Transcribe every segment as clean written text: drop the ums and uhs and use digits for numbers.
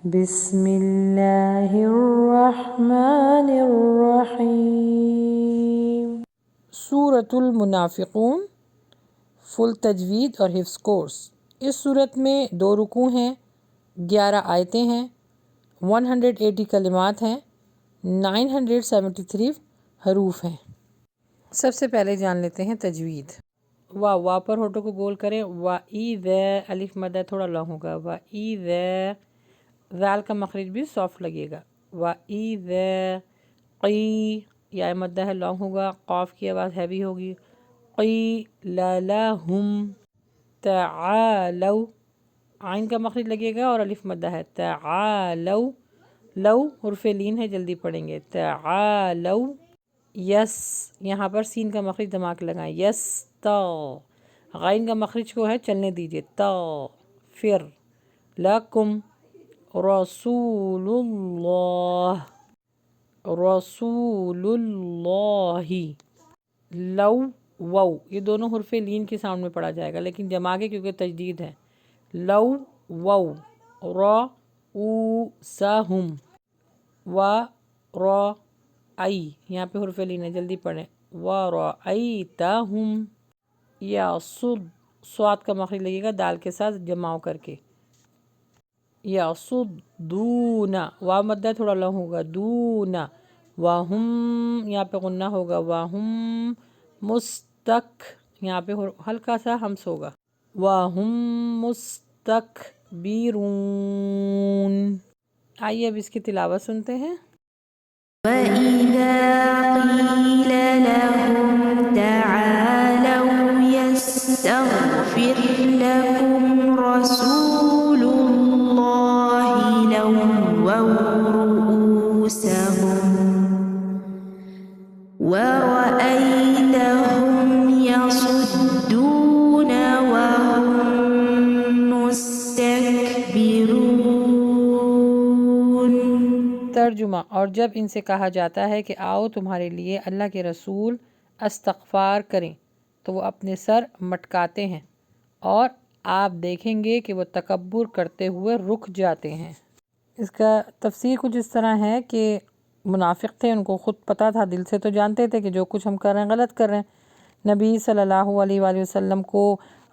بسم اللہ الرحمن الرحیم۔ سورۃ المنافقون، فل تجوید اور حفظ کورس۔ اس صورت میں 2 رکوع ہیں، 11 آیتیں ہیں، 180 کلمات ہیں، 973 حروف ہیں۔ سب سے پہلے جان لیتے ہیں تجوید۔ وا پر ہونٹوں کو گول کریں، وَإِذَا الف مدہ تھوڑا لانگ ہوگا، وَإِذَا ذال کا مخرج بھی سافٹ لگے گا، وَإِذَا قی یا مدہ ہے لانگ ہوگا، قاف کی آواز ہیوی ہوگی، قیل لہم تعالوا عین کا مخرج لگے گا اور الف مدہ ہے، تعالوا لو حرف لین ہے، جلدی پڑھیں گے، تعالوا یس یہاں پر سین کا مخرج دھماک لگائیں، یس تا غین کا مخرج کو ہے چلنے دیجئے، تا فر لکم رسول اللہ لو وو یہ دونوں حرف لین کے ساؤنڈ میں پڑھا جائے گا، لیکن جما کے کیونکہ تجدید ہے، لو وو رؤوسہم و رأی یہاں پہ حرف لین ہے، جلدی پڑھیں، ورأیتہم یا صاد کا مخرج لگے گا دال کے ساتھ جماؤ کر کے، یصدون واو مدہ تھوڑا لو ہوگا، دون وہم یہاں پہ غنہ ہوگا، وہم یہاں پہ ہلکا سا ہمس ہوگا، وہم مستکبرون۔ آئیے اب اس کی تلاوت سنتے ہیں۔ وَإِذَا قِيلَ لَهُمْ تَعَالَوْا يَسْتَغْفِرْ لَكُمْ رَسُولُ اللَّهِ لَوَّوْا رُءُوسَهُمْ وَرَأَيْتَهُمْ يَصُدُّونَ وَهُمْ مُسْتَكْبِرُونَ۔ ترجمہ، اور جب ان سے کہا جاتا ہے کہ آؤ تمہارے لیے اللہ کے رسول استغفار کریں تو وہ اپنے سر مٹکاتے ہیں اور آپ دیکھیں گے کہ وہ تکبر کرتے ہوئے رک جاتے ہیں۔ اس کا تفسیر کچھ اس طرح ہے کہ منافق تھے، ان کو خود پتہ تھا، دل سے تو جانتے تھے کہ جو کچھ ہم کر رہے ہیں غلط کر رہے ہیں، نبی صلی اللہ علیہ وآلہ وسلم کو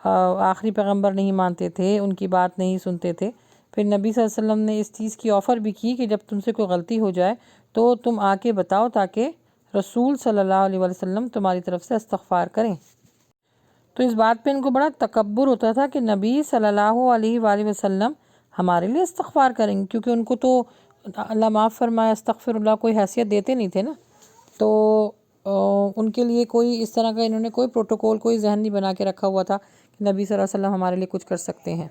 آخری پیغمبر نہیں مانتے تھے، ان کی بات نہیں سنتے تھے۔ پھر نبی صلی اللہ علیہ وسلم نے اس چیز کی آفر بھی کی کہ جب تم سے کوئی غلطی ہو جائے تو تم آ کے بتاؤ تاکہ رسول صلی اللہ علیہ وسلم تمہاری طرف سے استغفار کریں۔ تو اس بات پہ ان کو بڑا تکبر ہوتا تھا کہ نبی صلی اللہ علیہ وآلہ وسلم ہمارے لیے استغفار کریں گے، کیونکہ ان کو تو اللہ معاف فرمائے استغفر اللہ کوئی حیثیت دیتے نہیں تھے نا، تو ان کے لیے کوئی اس طرح کا انہوں نے کوئی پروٹوکول کوئی ذہن نہیں بنا کے رکھا ہوا تھا کہ نبی صلی اللہ علیہ وسلم ہمارے لیے کچھ کر سکتے ہیں۔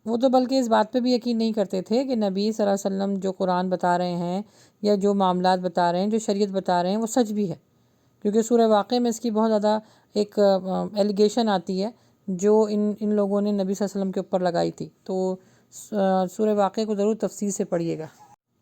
وہ تو بلکہ اس بات پہ بھی یقین نہیں کرتے تھے کہ نبی صلی اللہ علیہ وسلم جو قرآن بتا رہے ہیں یا جو معاملات بتا رہے ہیں، جو شریعت بتا رہے ہیں وہ سچ بھی ہے، کیونکہ سورہ واقعہ میں اس کی بہت زیادہ ایک ایلیگیشن آتی ہے جو ان لوگوں نے نبی صلی اللہ علیہ وسلم کے اوپر لگائی تھی، تو سورہ واقعہ کو ضرور تفصیل سے پڑھیے گا۔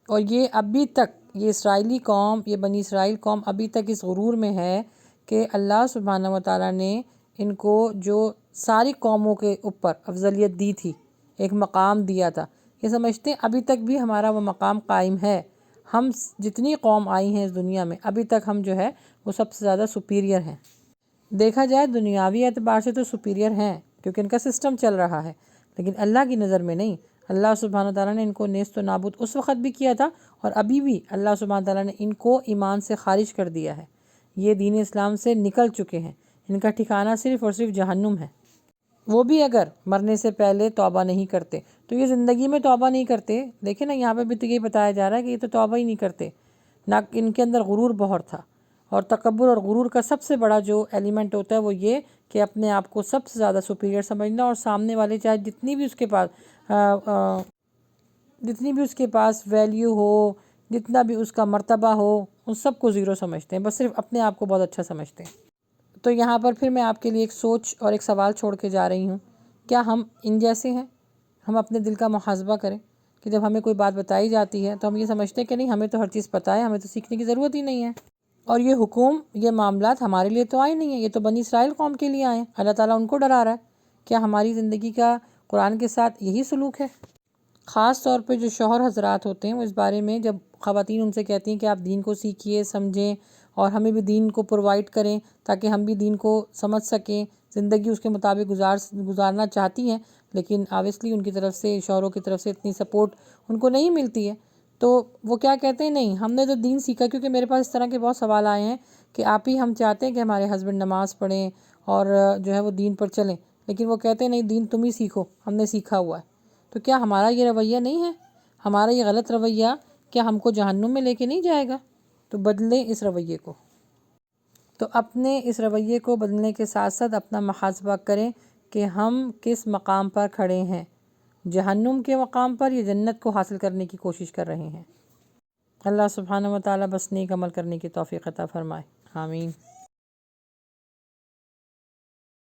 اور یہ ابھی تک یہ اسرائیلی قوم، یہ بنی اسرائیل قوم ابھی تک اس غرور میں ہے کہ اللہ سبحانہ وتعالیٰ نے ان کو جو ساری قوموں کے اوپر افضلیت دی تھی، ایک مقام دیا تھا، یہ سمجھتے ہیں ابھی تک بھی ہمارا وہ مقام قائم ہے، ہم جتنی قوم آئی ہیں اس دنیا میں ابھی تک ہم جو ہے وہ سب سے زیادہ سپیریئر ہیں۔ دیکھا جائے دنیاوی اعتبار سے تو سپیریئر ہیں کیونکہ ان کا سسٹم چل رہا ہے، لیکن اللہ کی نظر میں نہیں۔ اللہ سبحانہ وتعالیٰ نے ان کو نیست و نابود اس وقت بھی کیا تھا اور ابھی بھی اللہ سبحانہ وتعالیٰ نے ان کو ایمان سے خارج کر دیا ہے، یہ دین اسلام سے نکل چکے ہیں، ان کا ٹھکانہ صرف اور صرف جہنم ہے۔ وہ بھی اگر مرنے سے پہلے توبہ نہیں کرتے تو یہ زندگی میں توبہ نہیں کرتے، دیکھیں نا یہاں پہ بھی تو یہ بتایا جا رہا ہے کہ یہ تو توبہ ہی نہیں کرتے، نہ ان کے اندر غرور بہت تھا۔ اور تکبر اور غرور کا سب سے بڑا جو ایلیمنٹ ہوتا ہے وہ یہ کہ اپنے آپ کو سب سے زیادہ سپیریئر سمجھنا، اور سامنے والے چاہے جتنی بھی اس کے پاس ویلیو ہو، جتنا بھی اس کا مرتبہ ہو، ان سب کو زیرو سمجھتے ہیں، بس صرف اپنے آپ کو بہت اچھا سمجھتے ہیں۔ تو یہاں پر پھر میں آپ کے لیے ایک سوچ اور ایک سوال چھوڑ کے جا رہی ہوں، کیا ہم ان جیسے ہیں؟ ہم اپنے دل کا محاسبہ کریں کہ جب ہمیں کوئی بات بتائی جاتی ہے تو ہم یہ سمجھتے ہیں کہ نہیں ہمیں تو ہر چیز پتہ ہے، ہمیں تو سیکھنے کی ضرورت ہی نہیں ہے، اور یہ حکم یہ معاملات ہمارے لیے تو آئے نہیں ہیں، یہ تو بنی اسرائیل قوم کے لیے آئے، اللہ تعالیٰ ان کو ڈرا رہا ہے۔ کیا ہماری زندگی کا قرآن کے ساتھ یہی سلوک ہے؟ خاص طور پہ جو شوہر حضرات ہوتے ہیں وہ اس بارے میں جب خواتین ان سے کہتی ہیں کہ آپ دین کو سیکھیے، سمجھیں اور ہمیں بھی دین کو پرووائڈ کریں تاکہ ہم بھی دین کو سمجھ سکیں، زندگی اس کے مطابق گزارنا چاہتی ہیں، لیکن آبویسلی ان کی طرف سے، شوہروں کی طرف سے اتنی سپورٹ ان کو نہیں ملتی ہے، تو وہ کیا کہتے ہیں، نہیں ہم نے تو دین سیکھا، کیونکہ میرے پاس اس طرح کے بہت سوال آئے ہیں کہ آپ ہی ہم چاہتے ہیں کہ ہمارے ہسبینڈ نماز پڑھیں اور جو ہے وہ دین پر چلیں، لیکن وہ کہتے ہیں نہیں دین تم ہی سیکھو، ہم نے سیکھا ہوا ہے۔ تو کیا ہمارا یہ رویہ نہیں ہے؟ ہمارا یہ غلط رویہ کیا ہم کو جہنم میں لے کے نہیں جائے گا؟ تو بدلیں اس رویے کو۔ تو اپنے اس رویے کو بدلنے کے ساتھ ساتھ اپنا محاسبہ کریں کہ ہم کس مقام پر کھڑے ہیں، جہنم کے مقام پر یا جنت کو حاصل کرنے کی کوشش کر رہے ہیں۔ اللہ سبحانہ و تعالیٰ بس نیک عمل کرنے کی توفیق عطا فرمائے، آمین۔